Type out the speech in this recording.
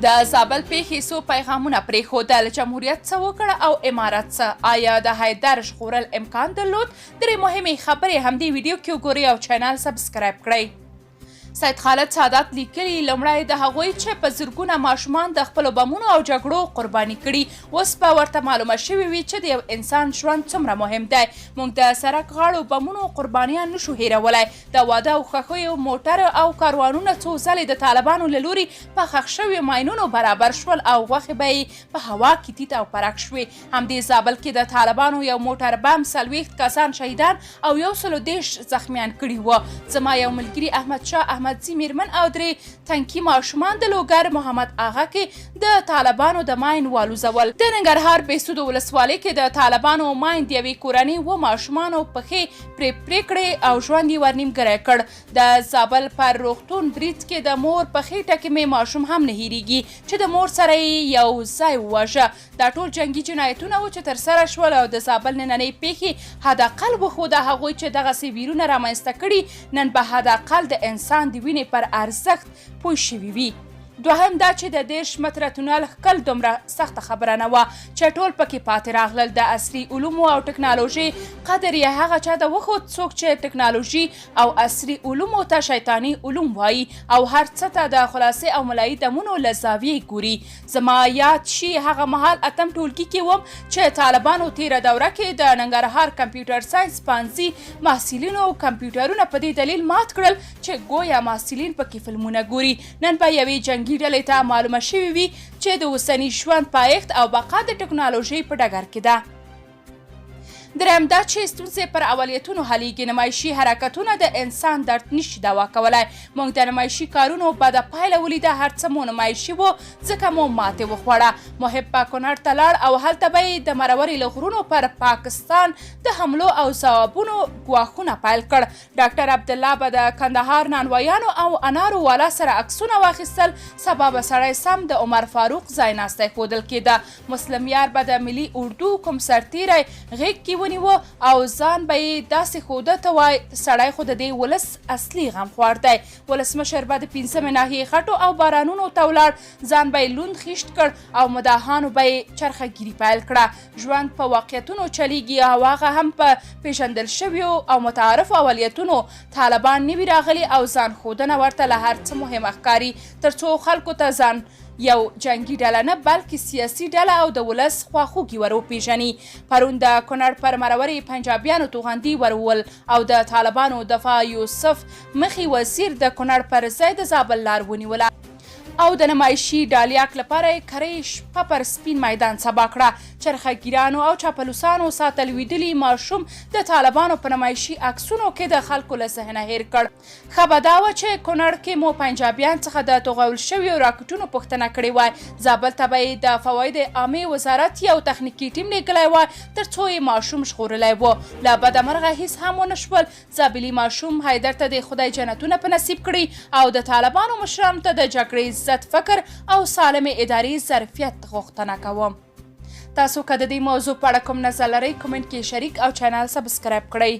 د زابل پیښې څو پیغامونه پرېښودل، جمهوریت څه وکړه او امارت څه؟ آیا د حیدر ژغورل امکان درلود؟ درې مهمې خبرې همدې ویډیو کې وګورئ او چینل سبسکرایب کړئ. سید خالد سادات لیکلي لومړی د هغوی چې په زرګونه ماشومان د خپلو بمونو او جګړو قرباني کړي، اوس به ورته معلومه شوې وي چې د یو انسان ژوند څومره مهم دی. موږ د سړک غاړو بمونو قربانیان نشو هیرولی. د واده او خوښیو موټر او کاروانونه څو ځلې د طالبانو له لوري په ښخ شویو ماینونو برابر شول او غوښې به یې په هوا کې تیت او پرک شوې. همدې زابل کې د طالبانو یو موټر بم 40 کسان شهیدان او 130 زخمیان کړي وو. زما یو ملګري احمدشاه احمدزي میرمن او درې تنکي ماشومان د لوګر محمد آغا کې د طالبانو د ماین والوزول. د ننګرهار بهسودو ولسوالۍ کې د طالبانو ماین د یوې کورنۍ 2 ماشومانو پښې پرې کړې او ژوند یې ورنیمګری کړ. د زابل پر روغتون بریج کې د مور په خېټه کې مې ماشوم هم نه هیریږي چې د مور سره یې یو ځای وواژه. دا ټول جنګي جنایتونه وو چې ترسره شول او د زابل نننۍ پیښې حداقل وښوده هغوی چې دغسې ویرونه رامنځته کړي نن به حداقل د انسان د وینې پر ارزښت پوه شوي وي. دوهم دا چې د 10 متره تونل ښکل دومره سخته خبره نه وه چې ټول پکې پاتې راغلل. د عصري علومو او ټکنالوژۍ قدر یې هغه چا ته وښود څوک چې ټکنالوژي او عصري علومو ته شیطاني علوم وایي او هر څه ته د خلاصې او ملایي دمونو له زاویې ګوري. زما یاد شي هغه مهال 8م ټولګي کې وم چې طالبانو تیره دوره کې د ننګرهار کمپیوټر ساینس پوهنځي محصلینو کمپیوټرونه په دې دلیل مات کړل چې ګویا محصلین پکې فلمونه ګوري. نن به یوې جنګي ډلې ته معلومه شوې وي چې د اوسني ژوند پایښت او بقا د ټکنالوژۍ په ډګر کې ده. دریم دا چې ستونزې پر اولیتونو حلیږي. نمایشي حرکتونه د انسان درد نشي دوا کولی. موږ د نمایشي کارونو بده پایله ولیده. هر څه مو نمایشي و ځکه مو ماتې وخوړه. محب په کونړ ته لاړ او هلته به یې د مرورې له غرونو پر پاکستان د حملو او ځوابونو ګواښونه پیل کړ. ډاکټر عبدالله به د کندهار نانوایانو او انارو والا سره عکسونه واخیستل. سبا به سړی سم د عمر فاروق ځایناستی ښودل کېده. مسلم یار به د ملي اردو کوم سرتیری غیږ کې ونیوه او ځان به یې داسې ښوده ته وای سړی خو د دې ولس اصلي غمخوار دی. ولسمشر به د 5مې ناحیې خټو او بارانونو ته ولاړ. ځان به یې لوند خیشت کړ او مداحانو به یې چرخهګیري پیل کړه. ژوند په واقعیتونو چلیږي او هغه هم په پیژندل شویو او متعارفو اولیتونو. طالبان نوي راغلي او ځان ښودنه ورته له هر څه مهمه ښکاري تر څو خلکو ته ځان یو جنگي ډله نه بلکې سیاسي ډله او د ولس خواخوږي ور وپېژني. پرون د کونړ پر مرورې پنجابیانو توغندي ورول او د طالبانو دفاع یوسف مخي وزیر د کونړ پر ځای د زابل لار ونیوله او د نمایشي ډالیاک لپاره یې کرۍ شپه پر سپین میدان سبا کړه. چرخهګیرانو او چاپلوسانو ساتل ویدلي ماشوم د طالبانو په نمایشي عکسونو کې د خلکو له ذهنه هیر کړ. ښه به دا وه چې کونړ کې مو پنجابیان څخه د توغول شویو راکټونو پوښتنه کړې وای. زابل ته به یې د فواید عامې وزارت یو تخنیکي ټیم لیږلی وای تر څو یې ماشوم ژغورلی و. له بدمرغه هیڅ هم ونه شول. زابلي ماشوم حیدر ته د خدای جنتونه په نصیب کړي او د طالبانو مشرانو ته د جګړې ضد فکر او سالم اداري ظرفیت غوښتنه کوم. تاسو که د دې موضوع په اړه کوم نظر لرئ کومنټ کې شریک او چینل سبسکرایب کړئ.